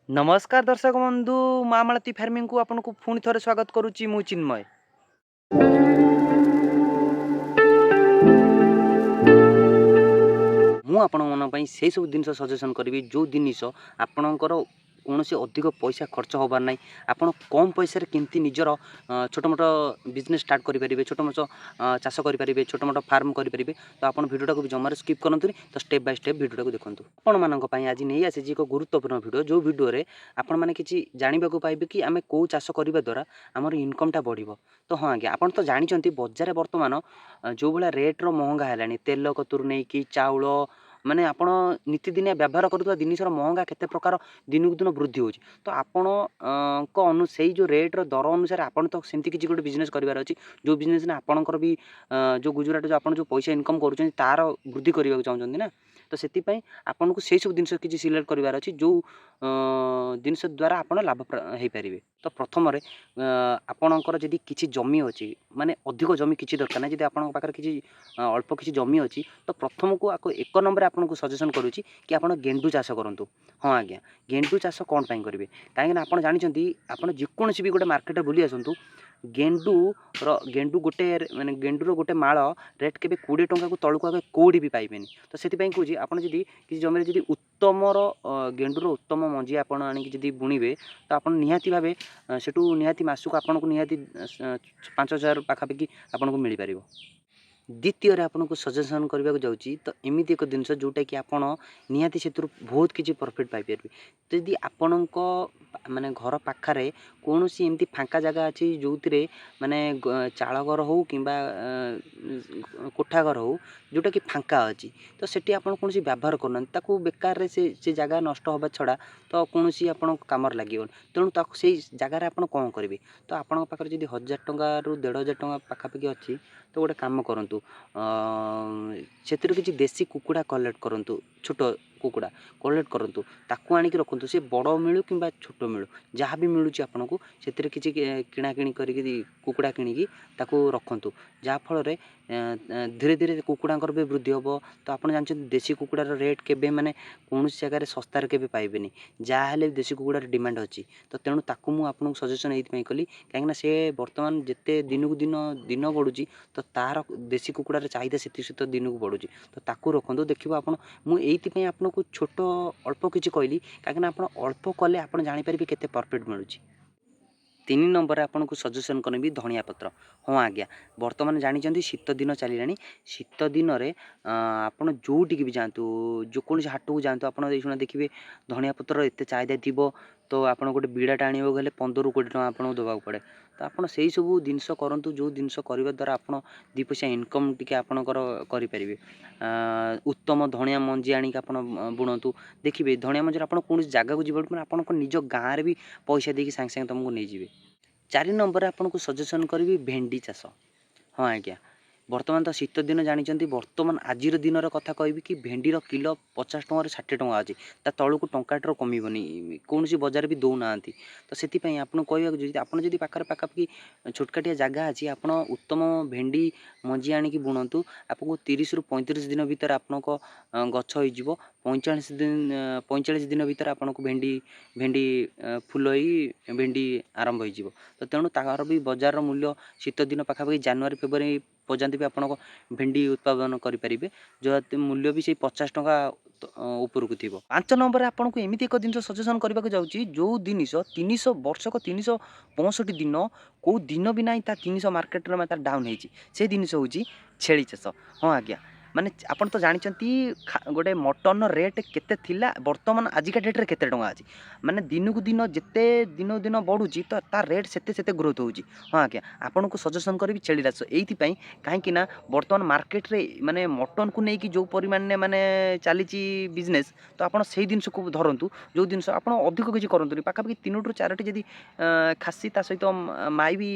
नमस्कार दर्शक बंधु माँ मालती फार्मिंग को आपन को पुणी थे स्वागत करुच्ची मु चिन्मय। मु आपण मन से सब जिन सजेसन करी जो जिनस आपणकर कौन से अधिक पैसा खर्च होबार ना आप कम पैसा केमती निजर छोट मोट बिजनेस स्टार्ट करेंगे छोट मोट चाष करेंगे छोट मोट फार्म करेंगे। तो आप भिडियो को जमार स्किप करूँ तो स्टेप बाय स्टेप भिडियो को देखूँ। आपण मानी आज नहीं आसी एक गुरुत्वपूर्ण भिडियो जो भिडियो आपण मैंने किसी जानवा पाइबे कि आम कौ चाष करने द्वारा आमर इनकमटा बढ़। तो हाँ आज्ञा आप तो जानते बजार बर्तमान जो भाया रेट्र महंगा है तेल कतुर नहीं कि चाउल माने आपण नीतिदिनिया व्यवहार करुवा जिनसर महंगा केते प्रकार दिन को दिन वृद्धि होची। तो आपण से जो रेट्र दर अनुसार आपण तो सेमती किसी गोटे बिजनेस करार अच्छी जो बिजनेस ना आपणकर भी जो गुजराट जो आप जो पैसा इनकम करुँच तार वृद्धि करने चाहते ना। तो से आपन को से सब जिन किसी सिलेक्ट करार अच्छी जो जिनस द्वारा आप लाभ हो पारे। तो प्रथम आपणकर जदि किसी जमी अच्छी माने अधिक जमी किसी दरकार ना जब आप पाखे किसी अल्प किसी जमी अच्छी तो प्रथम को आपको एक नंबर आपको सजेसन करुच्ची कि आप गेंडु चाष करूँ। हाँ आज्ञा गेंडु चाष कौन पाई करेंगे कहीं आप जानते आप जेकोसी भी गोटे मार्केट बुली आसतु गेंडु गोटे माने गेंडुर गोटे माल रेट के 20 टंका को तलू आगे कौड़ी भी पाइबेनि। तो से कौन आपड़ जदि किसी जमी जदि उत्तमर गेंडुर उत्तम मंजी आपड़ आनी बुणवे तो आप निहाती भावे सेठू निहाती मासक आपन को निहाती 5,000 पाखापाखि आपन को मिल पार। द्वितीय आपको सजेसन करने जाऊँगी तो एमती एक जिनस जोटा कि आप निहाती से बहुत किसी प्रॉफिट पाइपर। तो यदि आपण माने घर पाखे कौन सी एमती फांका जगह अच्छी जो माने चाल घर हो कि कोठा घर हो जोटा कि फांका अच्छी तो सेठी आप कौन व्यवहार करना बेकार से जगह नष्ट होगा छड़ा तो कौन सी आप कम लगे तेणु से जगार आप कौन करेंगे। तो आपण पाखे जब 1,000 टंका रु 1,500 टंका पाखापाखि अच्छी तो गोटे काम करूँ से किसी देसी कुकुड़ा कलेक्ट करूँ छोट कुकुड़ा कलेक्ट करूँ ताकू आनिक रखुँ सी बड़ मिलू कि छोट मिलू जहाँ भी मिलूँ आपन को से किसी किणाकिणी कर कुकुड़ा किणिकी रखुँ जहाँफल धीरे धीरे कुकुड़ांकर भी वृद्धि हम। तो आप जानते देसी कुकुड़ार रेट के माने कौन जगह सस्तार के पाइबेनि जहाँ देसी कुकुड़ार डिमांड अच्छी। तो तेणु ताकू मु आपको सजेसन ये कली कहीं से बर्तमान जिते दिन को दिन दिन बढ़ुची तो तार देसी कुकुड़ार चाहिदा से दिन को बढ़ुची। तो ताकू रखुँ देखिए आप मुझे आपको छोट अल्प किसी कहली कहीं आप अल्प कले आप जापर केते प्रॉफिट मिलूँ। 3 नंबर आपको सजेसन करी धनिया पत्र। हाँ आज्ञा बर्तमान जानते शीत दिन चलला शीत दिन में आप जोटिक भी जातु जो हाट को जातु आप देखिए धनिया पत्र एत चाहिदा थी तो आप गोटे बिड़ाटा आने गले 15-20 टका आपको देवाक पड़े। तो आप से सब जिनस करूँ जो जिनस करने द्वारा आप 2 पैसा इनकम टी आपणकर करें। उत्तम धनिया मंजी आणिक आप बुणतु देखिए धनिया मंजी आप कौन जगह को जीव आप निज गाँव भी पैसा देकी सागे सागे तुमको नहीं जाए। 4 नंबर आपको सजेसन करी भेंडी चाष। हाँ आज्ञा बर्तमान तो शीत दिन जानते बर्तमान आज दिन कथा कहि कि भेंडीर किलो 50 टकर 60 टका अच्छी तलू को टंकाटर कमी कौन सी बजार भी दौना। तो से आपको कहवाक आप पाखापाखि छोटकाटिया जगह अच्छी आप उत्तम भेंडी मंजी आणिक बुणतु आपको 30 रु 35 दिन भितर आपको गछ हो 45 दिन भितर आपको भेंडी फुल ही भेंडी आरंभ हो। तो तेणु तार भी बजार मूल्य शीत दिन पाखापाखि जनवरी फेब्रुआरी पर्यंत भी आप भेंडी उत्पादन करेंगे जो मूल्य भी से 50 टका उपरकू थी। 5 नंबर आपको एमती एक जिन सजेसन करने जाऊँगी जो जिनस 300 वर्षक 365 दिन कौ दिन भी ना 300 मार्केट में डाउन हो जिनस हूँ छेली चाष। हाँ आज्ञा माने आपन तो जानते गोटे मटन रेट केते थिला बर्तमान आजिका डेट्रे केते टंका अच्छी माने दिन को दिन जिते दिन दिन बढ़ुची तो तार रेट सेते ग्रोथ होची। हाँ आज्ञा आपन को सजेसन करी छेली चाष एइथि कहीं बर्तमान मार्केट रे माने मटन को लेकिन जो परिमाण ने माने चली बिजनेस तो आप जिनस को धरतु जो जिनस आप अधिक किसी करूँ पाखापाखि 3 ରୁ 4टी जदि खासी ता सहित माई भी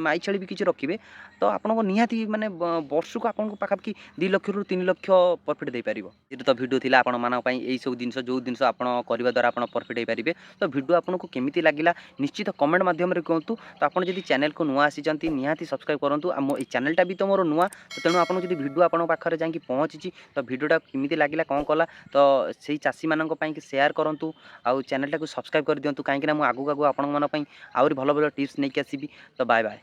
माई छेली भी किसी रखिए तो आपको निहाती माने वर्ष को आपको पाखापाखि 2 लाख रु ରୁ 3 ଲକ୍ଷ ପ୍ରଫିଟ୍ ଦେଇପାରିବ। ଏଇଟା ତ ଭିଡ଼ିଓ ଥିଲା ଆପଣମାନଙ୍କ ପାଇଁ ଏଇ ସବୁ ଜିନିଷ ଯେଉଁ ଜିନିଷ ଆପଣ କରିବା ଦ୍ୱାରା ଆପଣ ପ୍ରଫିଟ୍ ହେଇପାରିବେ। ତ ଭିଡ଼ିଓ ଆପଣଙ୍କୁ କେମିତି ଲାଗିଲା ନିଶ୍ଚିତ କମେଣ୍ଟ ମାଧ୍ୟମରେ କୁହନ୍ତୁ। ତ ଆପଣ ଯଦି ଚ୍ୟାନେଲକୁ ନୂଆ ଆସିଛନ୍ତି ନିହାତି ସବସ୍କ୍ରାଇବ୍ କରନ୍ତୁ। ଆଉ ମୋ ଏଇ ଚ୍ୟାନେଲଟା ବି ତ ମୋର ନୂଆ, ତ ତେଣୁ ଆପଣଙ୍କୁ ଯଦି ଭିଡ଼ିଓ ଆପଣଙ୍କ ପାଖରେ ଯାଇକି ପହଞ୍ଚିଛି ତ ଭିଡ଼ିଓଟା କେମିତି ଲାଗିଲା କ'ଣ କଲା ତ ସେଇ ଚାଷୀମାନଙ୍କ ପାଇଁକି ସେୟାର କରନ୍ତୁ ଆଉ ଚ୍ୟାନେଲଟାକୁ ସବସ୍କ୍ରାଇବ୍ କରିଦିଅନ୍ତୁ। କାହିଁକିନା ମୁଁ ଆଗକୁ ଆପଣମାନଙ୍କ ପାଇଁ ଆହୁରି ଭଲ ଭଲ ଟିପ୍ସ ନେଇକି ଆସିବି। ତ ବାଏ ବାଏ।